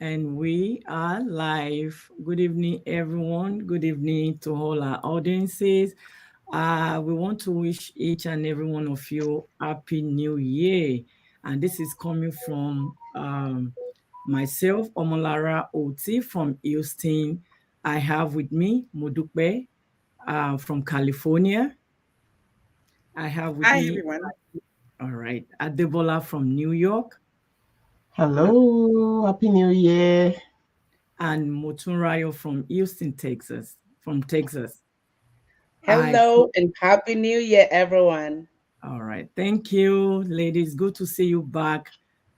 And we are live. Good evening, everyone. Good evening to all our audiences. We want to wish each and every one of you Happy New Year. And this is coming from myself, Omolara Oti from Houston. I have with me Modupe from California. I have with Hi, me, everyone. all right, Adebola from New York Hello, Happy New Year. and Motunrayo from Houston, Texas. From Texas. I Hello and Happy New Year, everyone. All right. Thank you, ladies. Good to see you back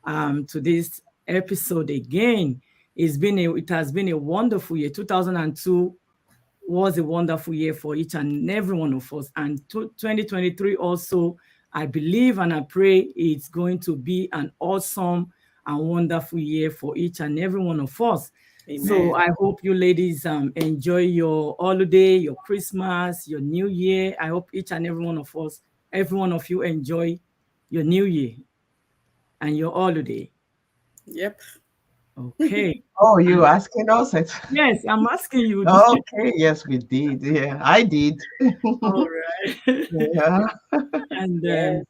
to this episode again. It has been a wonderful year. 2002 was a wonderful year for each and every one of us. And 2023 also, I believe and I pray it's going to be an awesome and wonderful year for each and every one of us. So Amen. I hope you ladies enjoy your holiday, your Christmas, your New Year. I hope each and every one of us, every one of you enjoy your New Year and your holiday. Yep. Okay. Oh, you And asking us it? yes, I'm asking you. Okay, yes, we did. Yeah, I did. All right. Yeah. And Yes.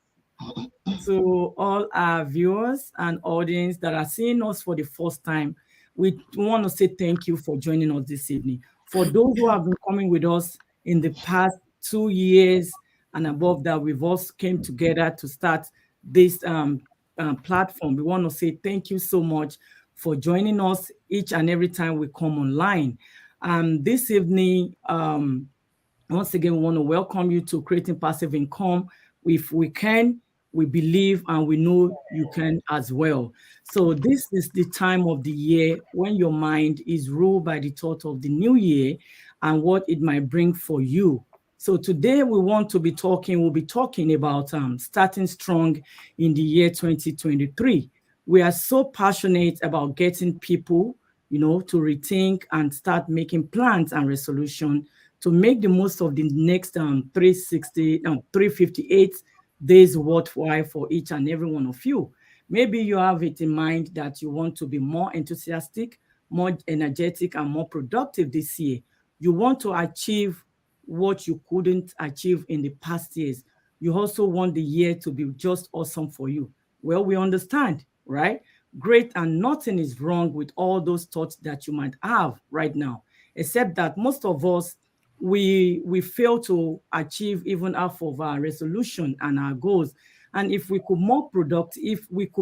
to all our viewers and audience that are seeing us for the first time, we want to say thank you for joining us this evening. For those who have been coming with us in the past 2 years and above that, we've also came together to start this platform. We want to say thank you so much for joining us each and every time we come online. This evening, once again, we want to welcome you to Creating Passive Income. If we can, we believe and we know you can as well. So, this is the time of the year when your mind is ruled by the thought of the new year and what it might bring for you. So, today we'll be talking about starting strong in the year 2023. We are so passionate about getting people, to rethink and start making plans and resolution to make the most of the next 358 days worthwhile for each and every one of you. Maybe you have it in mind that you want to be more enthusiastic, more energetic, and more productive this year. You want to achieve what you couldn't achieve in the past years. You also want the year to be just awesome for you. Well, we understand, right? Great, and nothing is wrong with all those thoughts that you might have right now, except that most of us we fail to achieve even half of our resolution and our goals. And if we could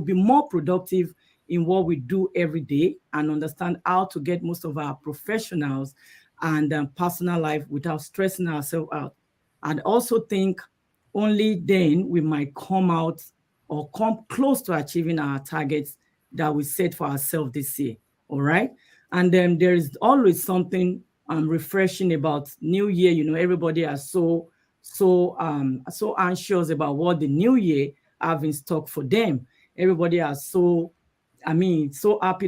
be more productive in what we do every day and understand how to get most of our professionals and personal life without stressing ourselves out, and also think only then we might come out or come close to achieving our targets that we set for ourselves this year. All right. And then there is always something refreshing about New Year. Everybody are so anxious about what the New Year have in stock for them. Everybody are so happy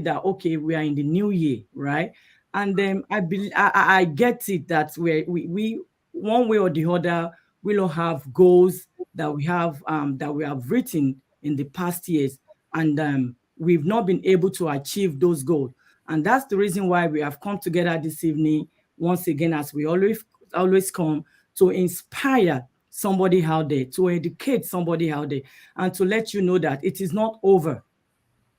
that okay, we are in the New Year, right? And then I get it that we one way or the other we'll have goals that we have written in the past years, and we've not been able to achieve those goals. And that's the reason why we have come together this evening once again, as we always come, to inspire somebody out there, to educate somebody out there, and to let you know that it is not over.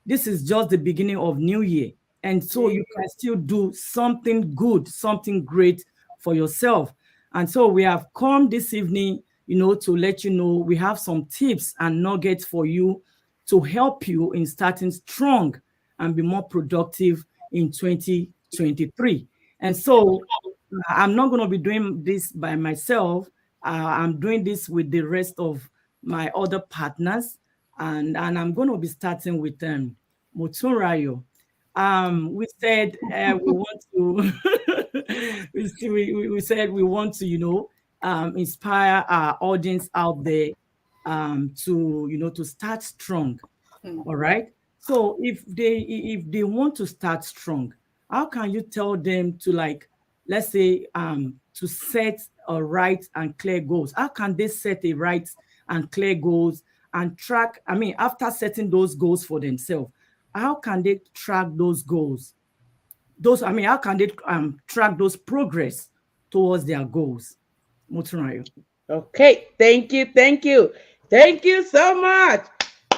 This is just the beginning of new year. And so Yeah. you can still do something good, something great for yourself. And so we have come this evening, to let you know we have some tips and nuggets for you to help you in starting strong and be more productive in 2023. And so I'm not going to be doing this by myself. I'm doing this with the rest of my other partners, and I'm going to be starting with Mutsunrayo. We said we want to we said we want to inspire our audience out there to start strong. All Mhm. right. So if they want to start strong, how can you tell them to, like, let's say to set a right and clear goals? How can they set a right and clear goals and track? I mean, after setting those goals for themselves, how can they track those goals? How can they track those progress towards their goals? Motunrayo. Okay, thank you, thank you. Thank you so much.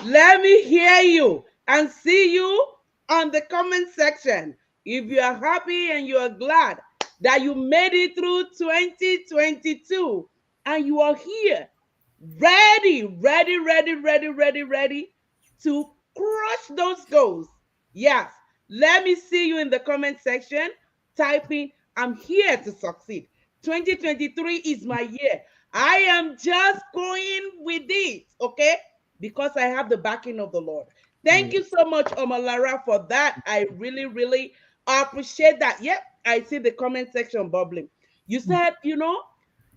Let me hear you and see you on the comment section. If you are happy and you are glad that you made it through 2022 and you are here, ready to crush those goals. Yes, let me see you in the comment section typing, I'm here to succeed. 2023 is my year. I am just going with it, okay? Because I have the backing of the Lord. Thank you so much, Omalara, for that. I really appreciate that. Yep, I see the comment section bubbling. You said,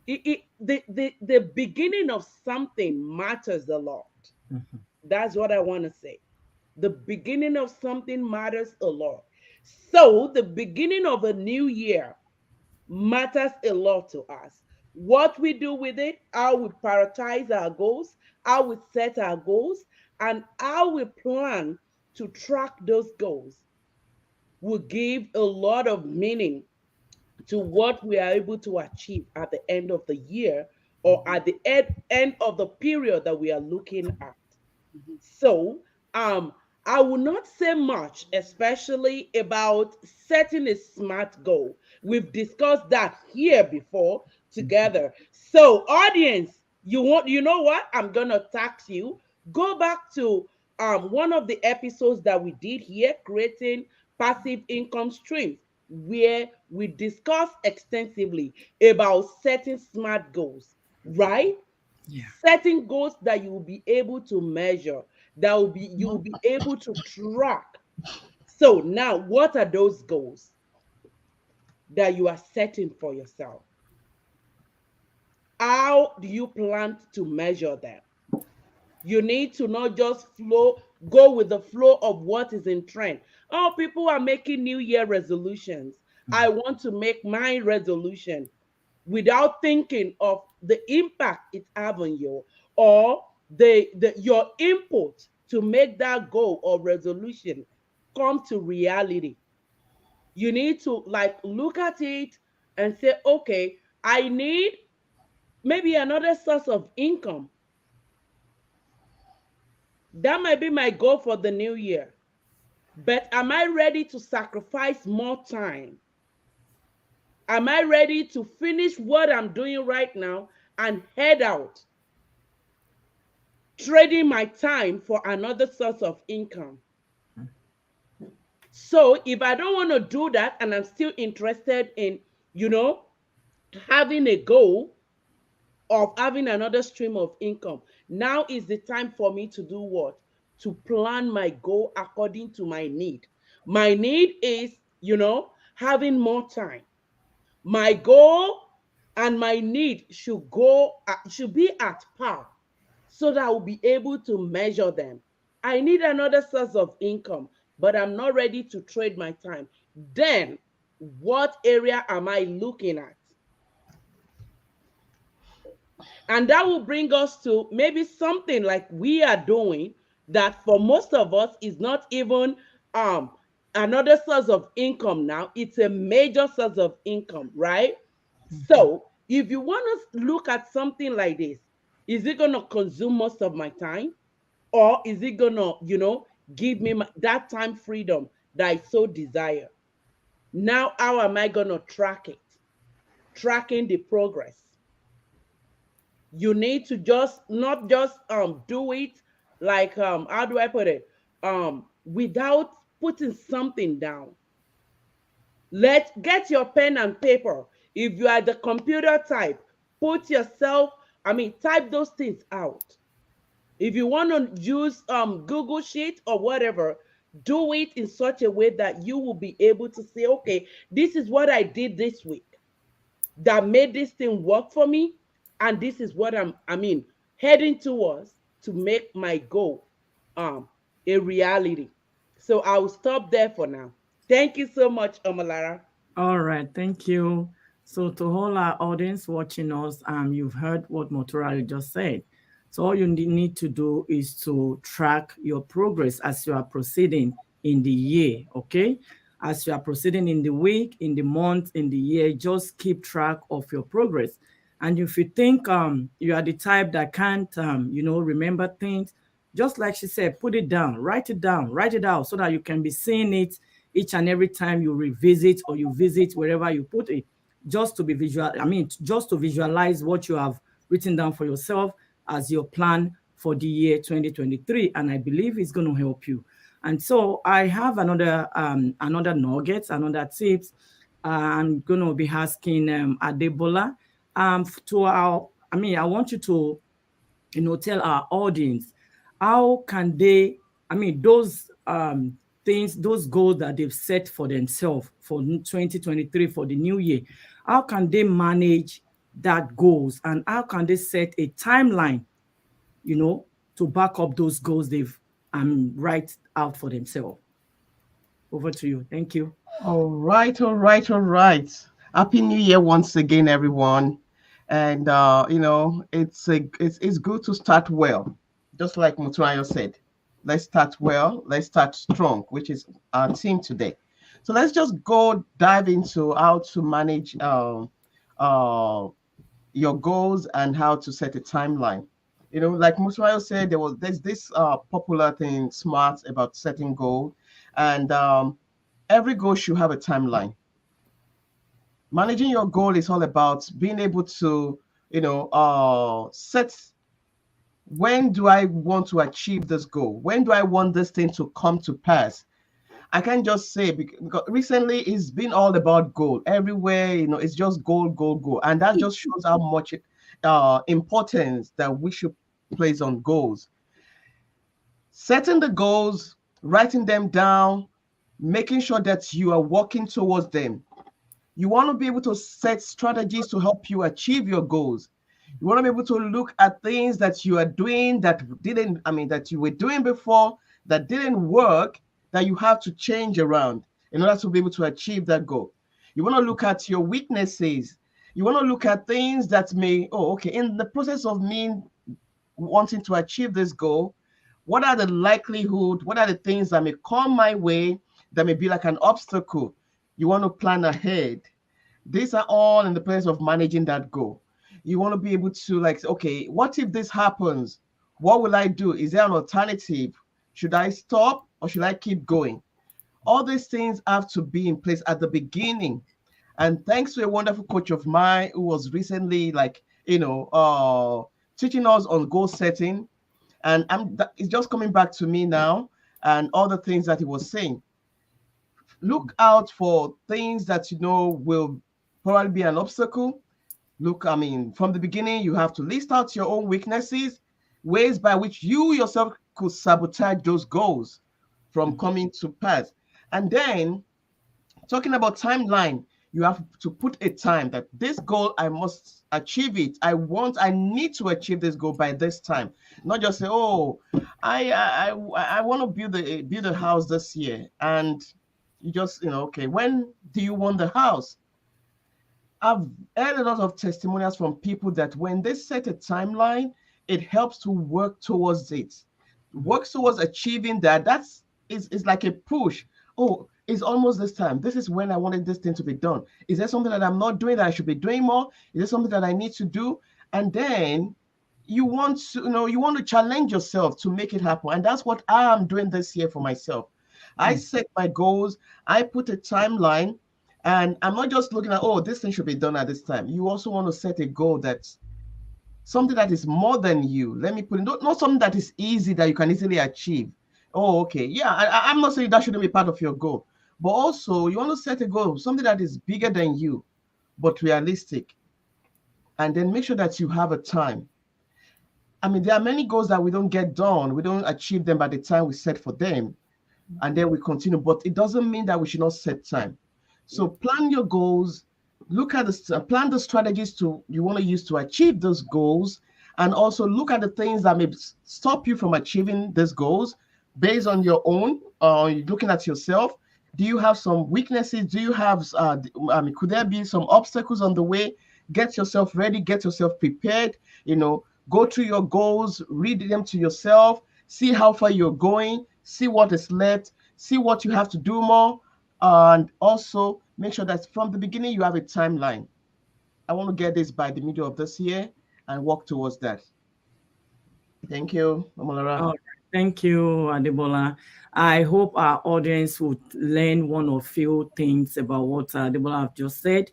the beginning of something matters a lot. Mhm. That's what I want to say. The beginning of something matters a lot. So, the beginning of a new year matters a lot to us. What we do with it, how we prioritize our goals, how we set our goals, and how we plan to track those goals will give a lot of meaning to what we are able to achieve at the end of the year or at the end of the period that we are looking at. So, I will not say much, especially about setting a smart goal. We've discussed that here before together. So, audience, you know what? I'm gonna tax you. Go back to one of the episodes that we did here, creating passive income streams, where we discussed extensively about setting smart goals, right? Yeah. Setting goals that you will be able to measure, that will be you will be able to track. So now, what are those goals that you are setting for yourself? How do you plan to measure them? You need to not just go with the flow of what is in trend. Oh, people are making New Year resolutions. I want to make my resolution without thinking of the impact it have on you, or the your input to make that goal or resolution come to reality. You need to like look at it and say, okay, I need maybe another source of income. That might be my goal for the new year. But am I ready to sacrifice more time? Am I ready to finish what I'm doing right now and head out, trading my time for another source of income? So if I don't want to do that and I'm still interested in, you know, having a goal of having another stream of income, now is the time for me to do what? To plan my goal according to my need. My need is, having more time. My goal and my need should be at par so that I will be able to measure them. I need another source of income, but I'm not ready to trade my time. Then, what area am I looking at? And that will bring us to maybe something like we are doing that for most of us is not even um another source of income now. It's a major source of income, right? So, if you want to look at something like this, is it going to consume most of my time? Or is it going to, give me that time freedom that I so desire? Now, how am I going to track it? Tracking the progress. You need to just not just do it like how do I put it? Without putting something down. Let's get your pen and paper. If you are the computer type, type those things out. If you want to use Google Sheet or whatever, do it in such a way that you will be able to say, okay, this is what I did this week that made this thing work for me, and this is what I'm heading towards to make my goal a reality. So I will stop there for now. Thank you so much, Omalara. All right, thank you. So to all our audience watching us, you've heard what Motorali just said. So all you need to do is to track your progress as you are proceeding in the year, okay? As you are proceeding in the week, in the month, in the year, just keep track of your progress. And if you think you are the type that can't remember things, just like she said, put it down, write it out so that you can be seeing it each and every time you revisit or you visit wherever you put it, just to be visual. I mean, just to visualize what you have written down for yourself as your plan for the year 2023. And I believe it's going to help you. And so I have another nuggets, another tips. I'm going to be asking Adebola to our, I want you to, tell our audience, how can they, those things, those goals that they've set for themselves for 2023, for the new year, how can they manage that goals, and how can they set a timeline, to back up those goals they've write out for themselves? Over to you. Thank you. All right, all right, all right. Happy New Year once again, everyone. And it's good to start well, just like Mutuayo said. Let's start well. Let's start strong, which is our theme today. So let's just go dive into how to manage your goals and how to set a timeline. Like Mutuayo said, there's this popular thing, smart, about setting goal, and every goal should have a timeline. Managing your goal is all about being able to, set, when do I want to achieve this goal? When do I want this thing to come to pass? I can't just say, because recently it's been all about goal everywhere. It's just goal, goal, goal, and that just shows how much importance that we should place on goals. Setting the goals, writing them down, making sure that you are working towards them. You want to be able to set strategies to help you achieve your goals. You want to be able to look at things that you are doing that you were doing before that didn't work, that you have to change around in order to be able to achieve that goal. You want to look at your weaknesses. You want to look at things that in the process of me wanting to achieve this goal, what are the likelihood, what are the things that may come my way that may be like an obstacle? You want to plan ahead. These are all in the place of managing that goal. You want to be able to okay, what if this happens? What will I do? Is there an alternative? Should I stop or should I keep going? All these things have to be in place at the beginning. And thanks to a wonderful coach of mine who was recently teaching us on goal setting. And it's just coming back to me now, and all the things that he was saying. Look out for things that will probably be an obstacle. From the beginning, you have to list out your own weaknesses, ways by which you yourself could sabotage those goals from coming to pass. And then, talking about timeline, you have to put a time that this goal, I must achieve it. I need to achieve this goal by this time. Not just say, I want to build a house this year, and you just okay, when do you want the house? I've heard a lot of testimonials from people that when they set a timeline, it helps to work towards it. Works towards achieving that. It's like a push. Oh, it's almost this time. This is when I wanted this thing to be done. Is there something that I'm not doing that I should be doing more? Is there something that I need to do? And then you want to challenge yourself to make it happen. And that's what I am doing this year for myself. I set my goals. I put a timeline. And I'm not just looking at, this thing should be done at this time. You also want to set a goal that's something that is more than you. Let me put it, not something that is easy that you can easily achieve. Oh, okay. Yeah, I'm not saying that shouldn't be part of your goal. But also, you want to set a goal, something that is bigger than you, but realistic. And then make sure that you have a time. There are many goals that we don't get done. We don't achieve them by the time we set for them. And then we continue. But it doesn't mean that we should not set time. So plan your goals, plan the strategies you want to use to achieve those goals, and also look at the things that may stop you from achieving these goals based on your own, looking at yourself. Do you have some weaknesses? Do you have, could there be some obstacles on the way? Get yourself ready, get yourself prepared, Go through your goals, read them to yourself, see how far you're going, see what is left, see what you have to do more, and also make sure that from the beginning you have a timeline. I want to get this by the middle of this year and work towards that. Thank you, Omolara. All right. Thank you, Adebola. I hope our audience would learn one or few things about what Adebola have just said.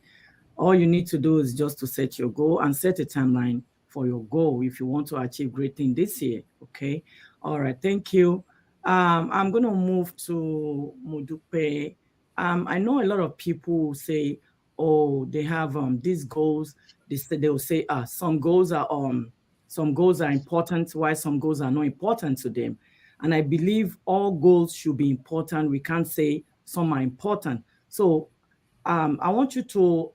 All you need to do is just to set your goal and set a timeline for your goal if you want to achieve great things this year. Okay. All right. Thank you. I'm going to move to Modupe. I know a lot of people say, oh, they have these goals. They will say, some goals are important, while some goals are not important to them. And I believe all goals should be important. We can't say some are important. So I want you to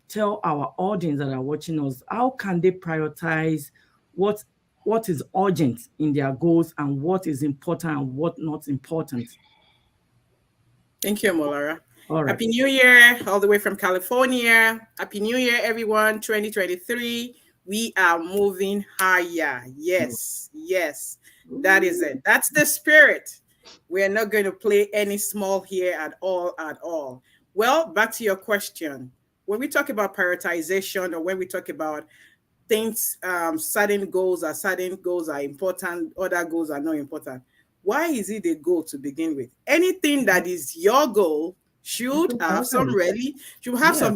tell our audience that are watching us, how can they prioritize what is urgent in their goals and what is important and what not important? Thank you, Molara. All right. Happy New Year, all the way from California. Happy New Year, everyone. 2023. We are moving higher. Yes, yes. That is it. That's the spirit. We are not going to play any small here at all, at all. Well, back to your question. When we talk about prioritization or when we talk about things, certain goals are important, other goals are not important. Why is it a goal to begin with? Anything that is your goal should have some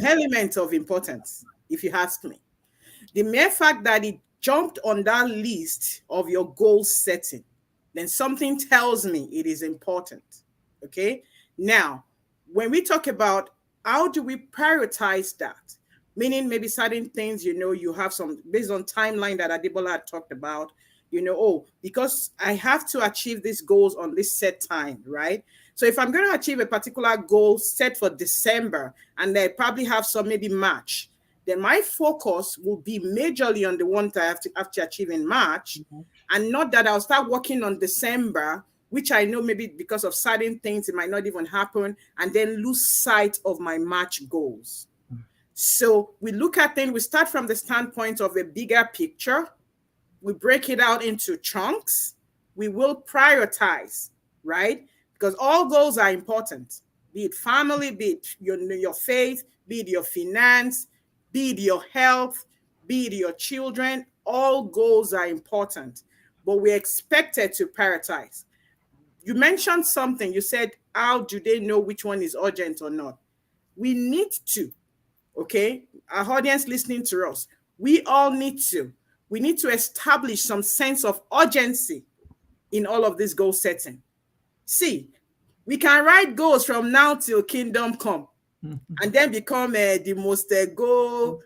elements of importance, if you ask me. The mere fact that it jumped on that list of your goal setting, then something tells me it is important. Okay. Now, when we talk about how do we prioritize that, meaning maybe certain things, you have some based on timeline that Adebola had talked about, because I have to achieve these goals on this set time, right? So if I'm going to achieve a particular goal set for December and I probably have some maybe March, then my focus will be majorly on the one that I have to achieve in March, and not that I'll start working on December, which I know maybe because of certain things, it might not even happen, and then lose sight of my March goals. So we look at things, we start from the standpoint of a bigger picture. We break it out into chunks. We will prioritize, right? Because all goals are important, be it family, be it your faith, be it your finance, be it your health, be it your children. All goals are important, but we're expected to prioritize. You mentioned something. You said, how do they know which one is urgent or not? We need to, okay? Our audience listening to us, we all need to. We need to establish some sense of urgency in all of this goal setting. See, we can write goals from now till kingdom come and then become the most goal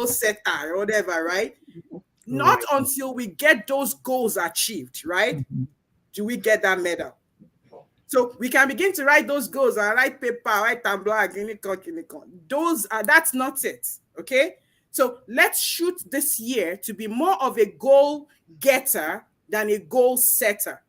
setter or whatever, right? Not until we get those goals achieved, right? Do we get that medal. So we can begin to write those goals and write paper, write tableau, that's not it, okay? So let's shoot this year to be more of a goal getter than a goal setter.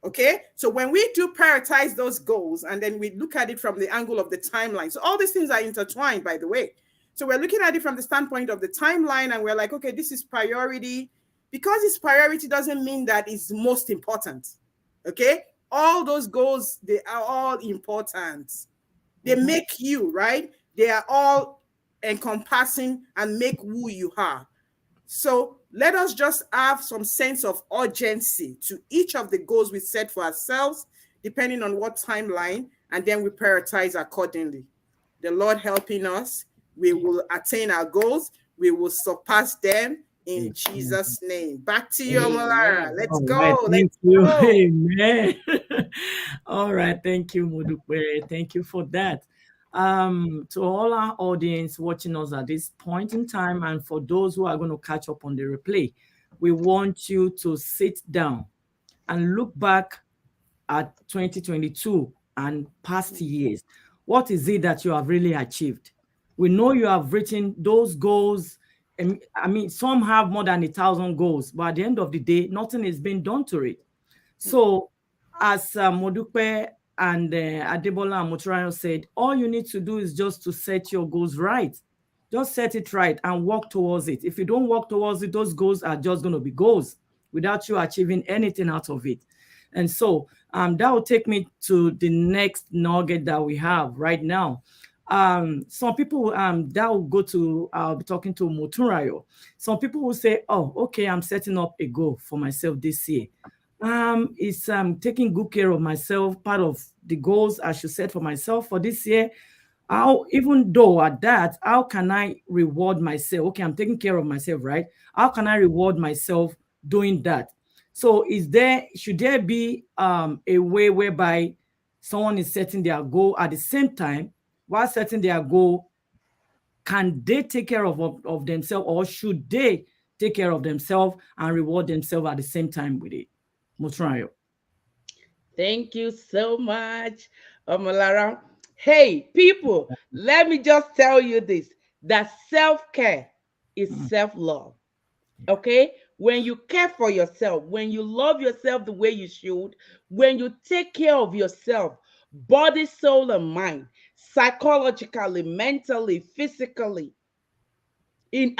Okay, so when we do prioritize those goals and then we look at it from the angle of the timeline, so all these things are intertwined, by the way. So we're looking at it from the standpoint of the timeline and we're like, okay, this is priority. Because it's priority doesn't mean that it's most important. Okay, all those goals, they are all important. They make you, right? They are all encompassing and make who you are. So let us just have some sense of urgency to each of the goals we set for ourselves, depending on what timeline, and then we prioritize accordingly. The Lord helping us, we will attain our goals, we will surpass them in Jesus' name. Back to you, Molara. Let's go. Right, thank you. Go. Amen. All right, thank you, Modupe. Thank you for that. To all our audience watching us at this point in time, and for those who are going to catch up on the replay, we want you to sit down and look back at 2022 and past years. What is it that you have really achieved? We know you have written those goals. And I mean, some have more than 1,000 goals, but at the end of the day, nothing is being done to it. So as Modupe and Adebola and Motrayo said, all you need to do is just to set your goals right. Just set it right and work towards it. If you don't work towards it, those goals are just going to be goals without you achieving anything out of it. And so that will take me to the next nugget that we have right now. Some people that will go to, I'll be talking to Motunrayo. Some people will say, oh, okay, I'm setting up a goal for myself this year. It's taking good care of myself, part of the goals I should set for myself for this year. How, even though at that, how can I reward myself? Okay, I'm taking care of myself, right? How can I reward myself doing that? So should there be a way whereby someone is setting their goal at the same time while setting their goal? Can they take care of themselves, or should they take care of themselves and reward themselves at the same time with it? Motunrayo. Thank you so much, Omolara. Hey, people, let me just tell you this, that self-care is self-love. Okay? When you care for yourself, when you love yourself the way you should, when you take care of yourself, body, soul, and mind, psychologically, mentally, physically, in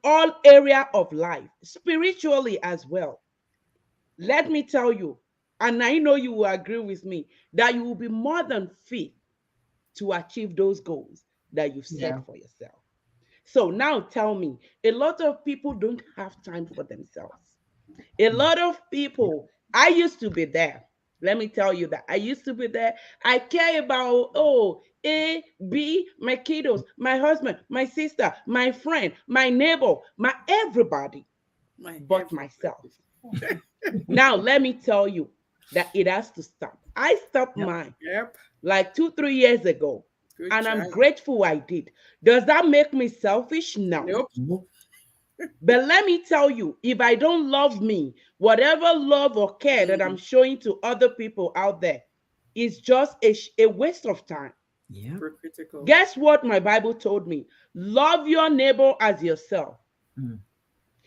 all area of life, spiritually as well. Let me tell you, and I know you will agree with me, that you will be more than fit to achieve those goals that you've set Yeah. for yourself. So now tell me, a lot of people don't have time for themselves. A lot of people, I used to be there. Let me tell you that I used to be there. I care about, oh, A, B, my kiddos, my husband, my sister, my friend, my neighbor, my everybody, but myself. Now, let me tell you that it has to stop. I stopped mine Yep. like 2, 3 years ago, Good and job. I'm grateful I did. Does that make me selfish? No. Nope. But let me tell you, if I don't love me, whatever love or care that I'm showing to other people out there is just a waste of time. Yeah. Super critical. Guess what my Bible told me? Love your neighbor as yourself. Mm.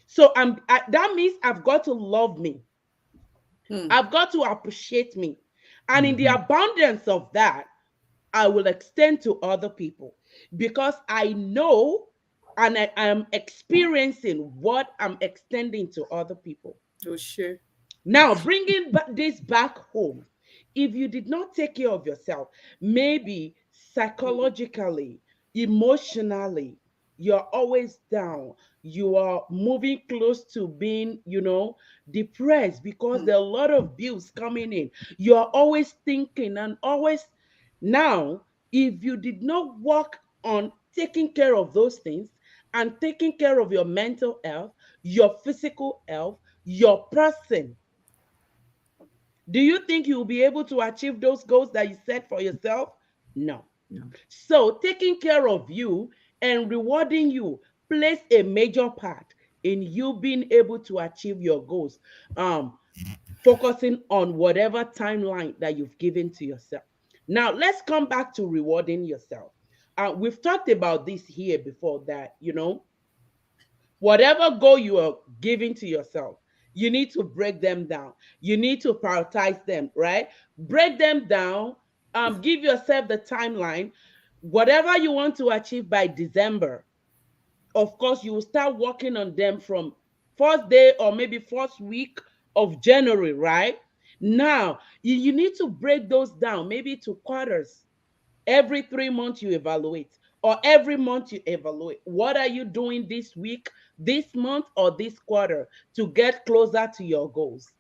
So that means I've got to love me. I've got to appreciate me. And in the abundance of that, I will extend to other people because I know and I am experiencing what I'm extending to other people. Oh, sure. Now, bringing this back home, if you did not take care of yourself, maybe psychologically, emotionally, you're always down. You are moving close to being, depressed because there are a lot of bills coming in. You're always thinking and always. Now, if you did not work on taking care of those things and taking care of your mental health, your physical health, your person, do you think you'll be able to achieve those goals that you set for yourself? No. So taking care of you and rewarding you plays a major part in you being able to achieve your goals. Focusing on whatever timeline that you've given to yourself. Now let's come back to rewarding yourself. We've talked about this here before, that whatever goal you are giving to yourself, you need to break them down. You need to prioritize them, right? Break them down. Give yourself the timeline. Whatever you want to achieve by December, of course, you will start working on them from first day or maybe first week of January, right? Now, you need to break those down, maybe to quarters. Every 3 months you evaluate, or every month you evaluate. What are you doing this week, this month, or this quarter to get closer to your goals?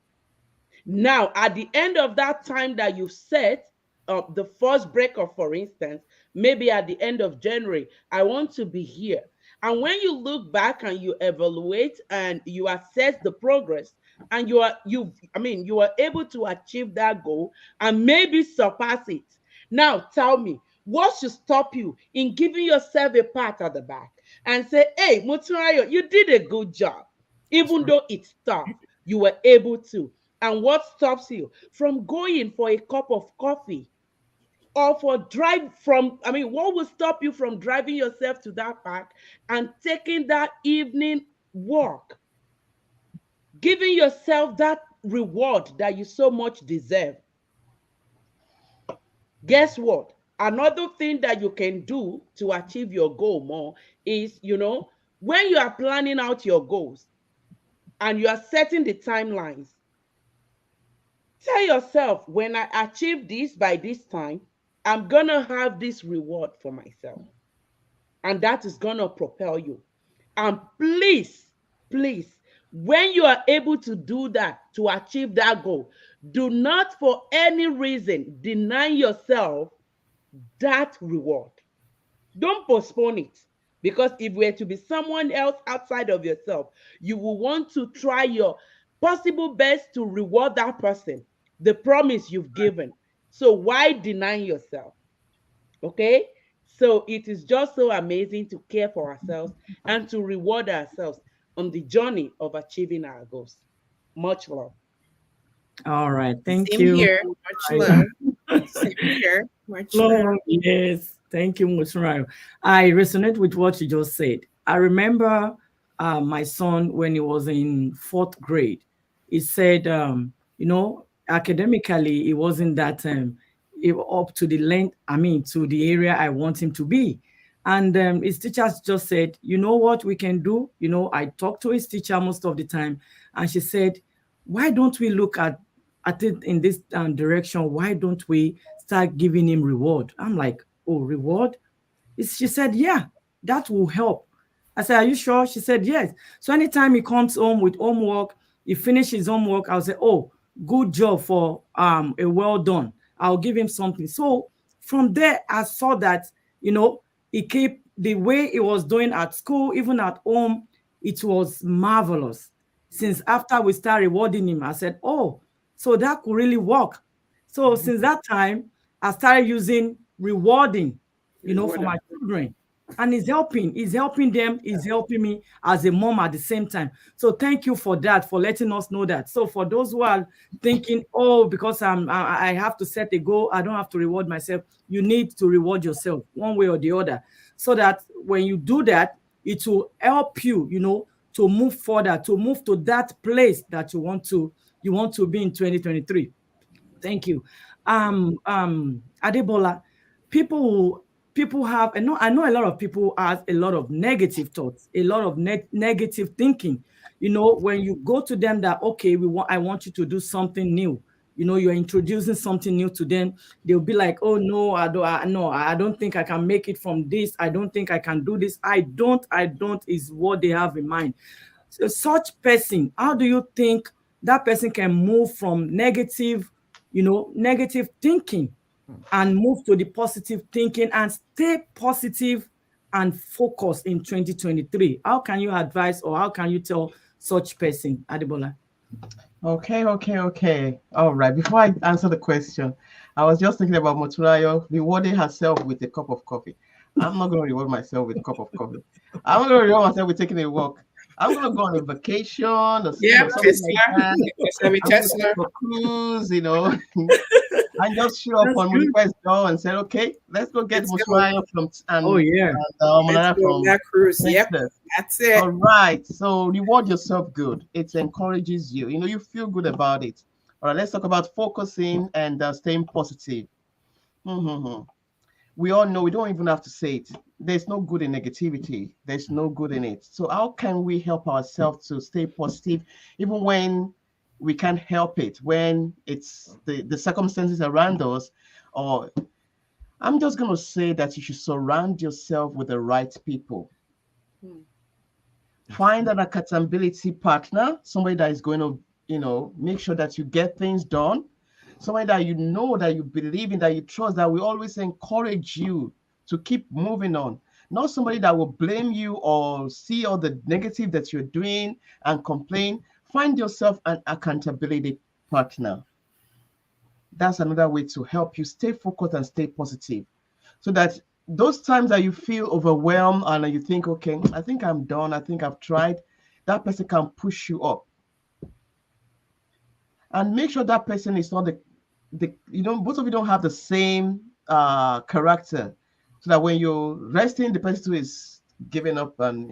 Now, at the end of that time that you set, the first breaker, for instance, maybe at the end of January, I want to be here. And when you look back and you evaluate and you assess the progress, and you are able to achieve that goal and maybe surpass it. Now tell me, what should stop you in giving yourself a pat at the back and say, hey, Motunrayo, you did a good job. Even though it's tough, you were able to. And what stops you from going for a cup of coffee or what will stop you from driving yourself to that park and taking that evening walk? Giving yourself that reward that you so much deserve. Guess what? Another thing that you can do to achieve your goal more is, when you are planning out your goals and you are setting the timelines, tell yourself, when I achieve this by this time, I'm going to have this reward for myself. And that is going to propel you. And please, please, when you are able to do that, to achieve that goal, do not for any reason deny yourself that reward. Don't postpone it. Because if we were to be someone else outside of yourself, you will want to try your possible best to reward that person, the promise you've given. So why deny yourself? Okay? So it is just so amazing to care for ourselves and to reward ourselves on the journey of achieving our goals. Much love. All right. Thank Same you. here. Much love. Same here. Much love. Oh, yes. Thank you, Musrayo. I resonate with what you just said. I remember my son when he was in 4th grade. He said, academically, it wasn't that up to the length, to the area I want him to be. And his teachers just said, you know what we can do? I talked to his teacher most of the time, and she said, why don't we look at it in this direction? Why don't we start giving him reward? I'm like, oh, reward? She said, yeah, that will help. I said, are you sure? She said, yes. So anytime he comes home with homework, he finishes his homework, I'll say, oh, good job for a well done. I'll give him something. So from there, I saw that, he kept the way he was doing at school, even at home, it was marvelous. Since after we started rewarding him, I said, oh, so that could really work. So since that time, I started using rewarding, for my children. And it's helping them, it's helping me as a mom at the same time. So thank you for that, for letting us know that. So for those who are thinking, oh, because I have to set a goal, I don't have to reward myself. You need to reward yourself one way or the other, so that when you do that, it will help you, to move further, to move to that place that you want to be in 2023. Thank you. Adebola, people have, I know a lot of people have a lot of negative thoughts, a lot of negative thinking. When you go to them that, okay, I want you to do something new. You're introducing something new to them. They'll be like, oh no, I don't think I can make it from this. I don't think I can do this. I don't is what they have in mind. So such person, how do you think that person can move from negative thinking and move to the positive thinking and stay positive and focused in 2023? How can you advise, or how can you tell such person, Adebola? Okay. All right. Before I answer the question, I was just thinking about Moturayo rewarding herself with a cup of coffee. I'm not going to reward myself with a cup of coffee. I'm not going to reward myself with taking a walk. I'm going to go on a vacation or something like that. Cruise, and just show up on Monifa's door and say, okay, let's go get Moturayo from from that cruise. Yep, that's it. All right. So reward yourself good. It encourages you. You feel good about it. All right. Let's talk about focusing and staying positive. We all know, we don't even have to say it. There's no good in negativity. There's no good in it. So how can we help ourselves to stay positive, even when we can't help it, when it's the circumstances around us? Or I'm just going to say that you should surround yourself with the right people. Find an accountability partner, somebody that is going to, make sure that you get things done. Somebody that that you believe in, that you trust, that will always encourage you to keep moving on. Not somebody that will blame you or see all the negative that you're doing and complain. Find yourself an accountability partner. That's another way to help you stay focused and stay positive. So that those times that you feel overwhelmed and you think, okay, I think I'm done, I think I've tried, that person can push you up. And make sure that person is not both of you don't have the same character, so that when you're resting, the person who is giving up, and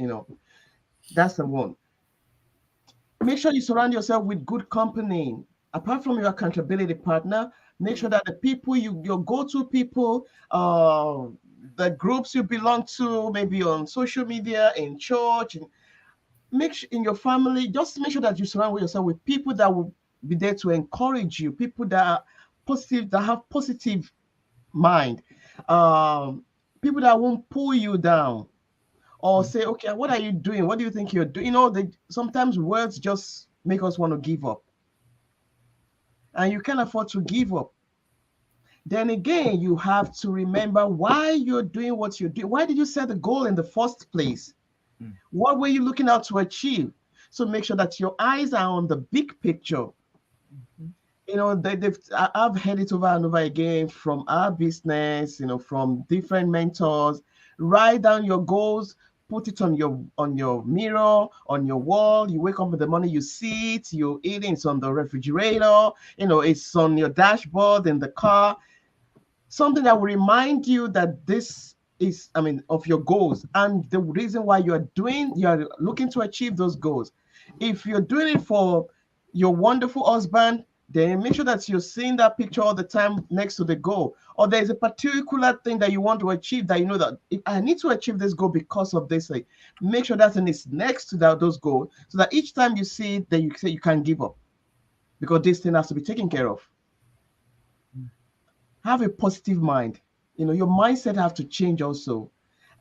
that's the one. Make sure you surround yourself with good company. Apart from your accountability partner, Make sure that the people your go-to people, the groups you belong to, maybe on social media, in church, and make sure in your family, just make sure that you surround yourself with people that will be there to encourage you, people that are positive, that have positive mind, people that won't pull you down or say, okay, what are you doing? What do you think you're doing? You know, sometimes words just make us want to give up. And you can't afford to give up. Then again, you have to remember why you're doing what you're doing. Why did you set the goal in the first place? What were you looking out to achieve? So make sure that your eyes are on the big picture. You know, I've heard it over and over again from our business, you know, from different mentors. Write down your goals, put it on your mirror, on your wall. You wake up in the morning, you see it, you eat it, it's on the refrigerator, you know, it's on your dashboard in the car. Something that will remind you that this is, I mean, of your goals and the reason why you're looking to achieve those goals. If you're doing it for your wonderful husband, then make sure that you're seeing that picture all the time next to the goal. Or there's a particular thing that you want to achieve that you know that if I need to achieve this goal because of this, like, make sure that thing is next to those goals so that each time you see it, then you say you can't give up because this thing has to be taken care of. Have a positive mind. You know, your mindset have to change also.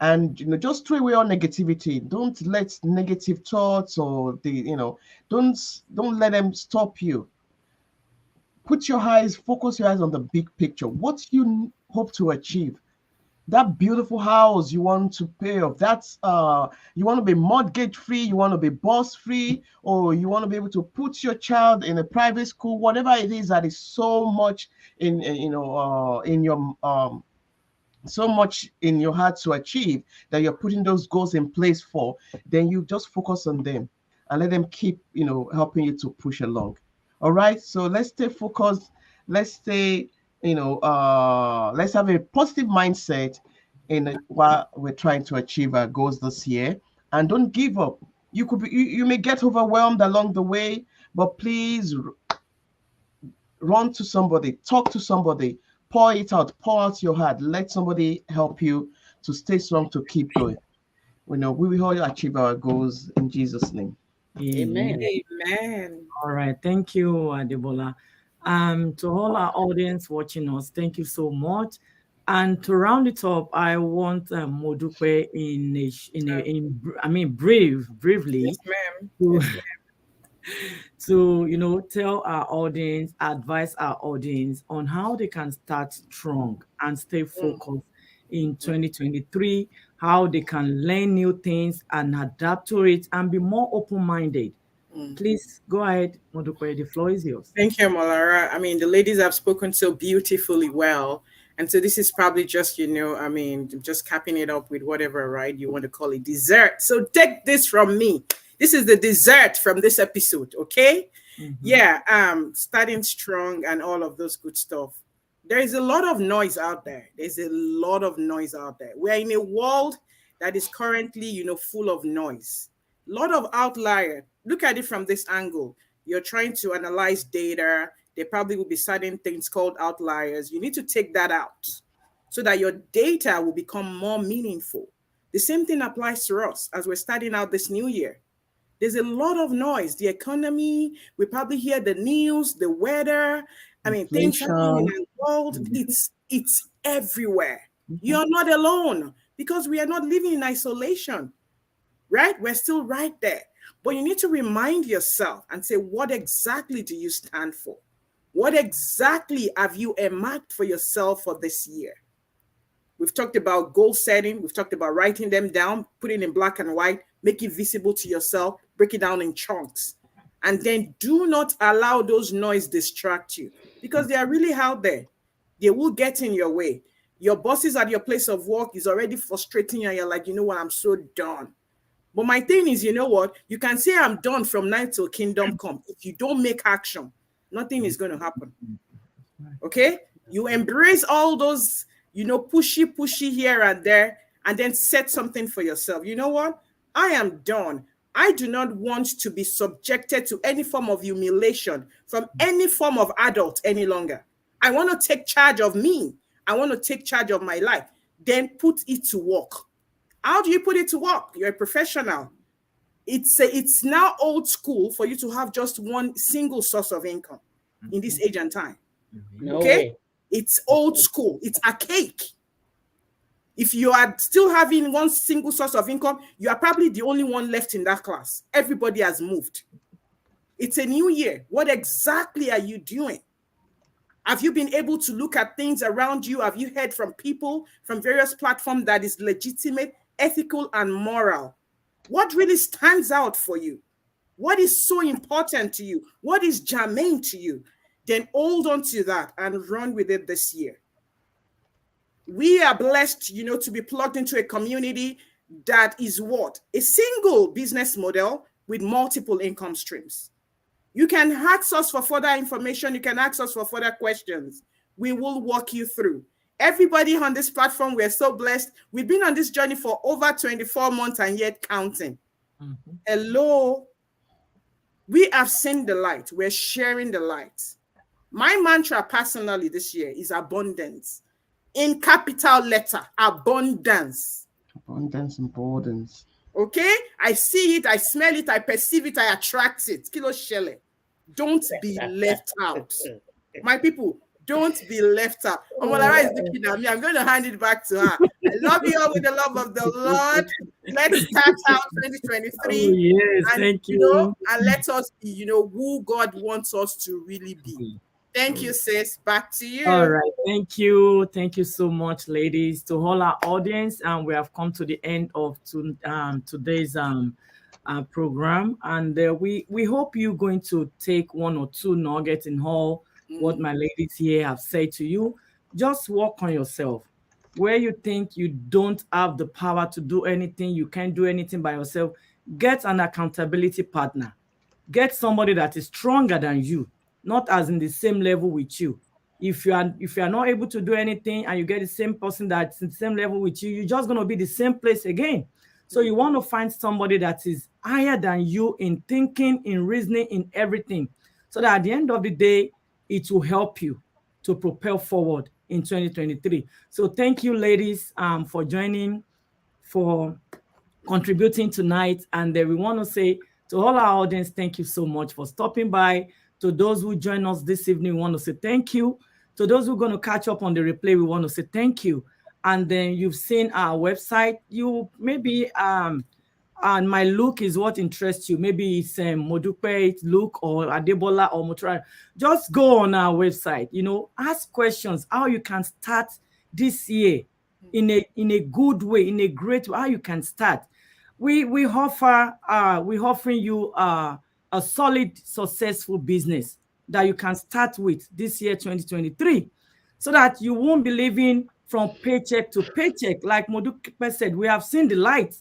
And, you know, just throw away all negativity. Don't let negative thoughts or don't let them stop you. Focus your eyes on the big picture. What you hope to achieve. That beautiful house you want to pay off. That's you want to be mortgage free, you want to be boss free, or you want to be able to put your child in a private school, whatever it is that is so much in your so much in your heart to achieve that you're putting those goals in place for, then you just focus on them and let them keep, you know, helping you to push along. All right, so let's stay focused. Let's stay, let's have a positive mindset while we're trying to achieve our goals this year, and don't give up. You may get overwhelmed along the way, but please run to somebody, talk to somebody, pour out your heart. Let somebody help you to stay strong, to keep going. We will all achieve our goals in Jesus' name. Amen. Amen. All right. Thank you, Adebola. To all our audience watching us, thank you so much. And to round it up, I want Modupe briefly, Yes, ma'am. to, Yes, ma'am. to tell our audience, advise our audience on how they can start strong and stay focused in 2023, how they can learn new things and adapt to it and be more open-minded. Please go ahead, Modupe. The floor is yours. Thank you, Molara. I mean, the ladies have spoken so beautifully well. And so this is probably just, just capping it up with whatever, right, you want to call it, dessert. So take this from me. This is the dessert from this episode, okay? Mm-hmm. Yeah, starting strong and all of those good stuff. There is a lot of noise out there. We're in a world that is currently, full of noise. A lot of outlier. Look at it from this angle. You're trying to analyze data. There probably will be certain things called outliers. You need to take that out so that your data will become more meaningful. The same thing applies to us as we're starting out this new year. There's a lot of noise. The economy, we probably hear the news, the weather. I mean, things happening in the world. It's everywhere. You're not alone because we are not living in isolation, right? We're still right there. But you need to remind yourself and say, what exactly do you stand for? What exactly have you earmarked for yourself for this year? We've talked about goal setting. We've talked about writing them down, putting in black and white, make it visible to yourself, break it down in chunks. And then do not allow those noise distract you because they are really out there. They will get in your way. Your bosses at your place of work is already frustrating you and you're like, you know what, I'm so done. But my thing is, you know what, you can say I'm done from now till kingdom come. If you don't make action, nothing is going to happen. Okay? You embrace all those, pushy here and there, and then set something for yourself. You know what? I am done. I do not want to be subjected to any form of humiliation from any form of adult any longer. I want to take charge of me. I want to take charge of my life. Then put it to work. How do you put it to work? You're a professional. It's now old school for you to have just one single source of income in this age and time. No Okay? way. It's old school. It's archaic. If you are still having one single source of income, you are probably the only one left in that class. Everybody has moved. It's a new year. What exactly are you doing? Have you been able to look at things around you? Have you heard from people from various platforms that is legitimate, ethical, and moral? What really stands out for you? What is so important to you? What is germane to you? Then hold on to that and run with it this year. We are blessed, to be plugged into a community that is what? A single business model with multiple income streams. You can ask us for further information. You can ask us for further questions. We will walk you through. Everybody on this platform, we're so blessed. We've been on this journey for over 24 months and yet counting. Mhm. Hello. We have seen the light. We're sharing the light. My mantra personally this year is abundance. In capital letter, abundance. Abundance and burdens. Okay? I see it, I smell it, I perceive it, I attract it. Kilo Shele. Don't be left out. My people, don't be left out. Omolara is looking at me. I'm going to hand it back to her. I love you all with the love of the Lord. Let's start out 2023. Oh, yes, And, thank you. and let us be, who God wants us to really be. Thank you, sis. Back to you. All right, thank you so much, ladies. To all our audience, and we have come to the end of today's program, and we hope you're going to take one or two nuggets in all what my ladies here have said to you. Just work on yourself. Where you think you don't have the power to do anything, you can't do anything by yourself, get an accountability partner. Get somebody that is stronger than you, not as in the same level with you. If you are not able to do anything and you get the same person that's in the same level with you, you're just going to be the same place again. So you want to find somebody that is higher than you in thinking, in reasoning, in everything, so that at the end of the day, it will help you to propel forward in 2023. So thank you, ladies, for joining, for contributing tonight. And we want to say to all our audience, thank you so much for stopping by. To those who join us this evening, we want to say thank you. To those who are going to catch up on the replay, we want to say thank you. And then you've seen our website. You maybe and my look is what interests you. Maybe it's Modupe look or Adebola or Mutura. Just go on our website. Ask questions how you can start this year in a good way, in a great way. How you can start. We offering you a solid, successful business that you can start with this year, 2023, so that you won't be living from paycheck to paycheck. Like Modupe said, we have seen the light.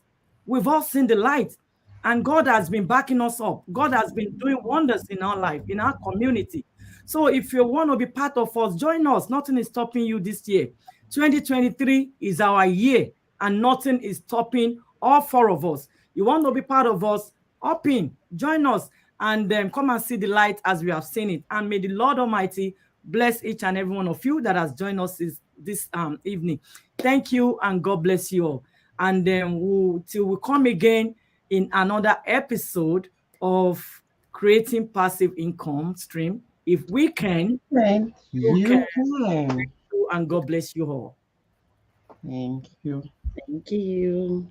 We've all seen the light, and God has been backing us up. God has been doing wonders in our life, in our community. So if you want to be part of us, join us. Nothing is stopping you this year. 2023 is our year, and nothing is stopping all four of us. You want to be part of us? Up in, join us, and then come and see the light as we have seen it. And may the Lord Almighty bless each and every one of you that has joined us this evening. Thank you, and God bless you all. And then till we come again in another episode of Creating Passive Income Stream. If we can, you can. And God bless you all. Thank you. Thank you.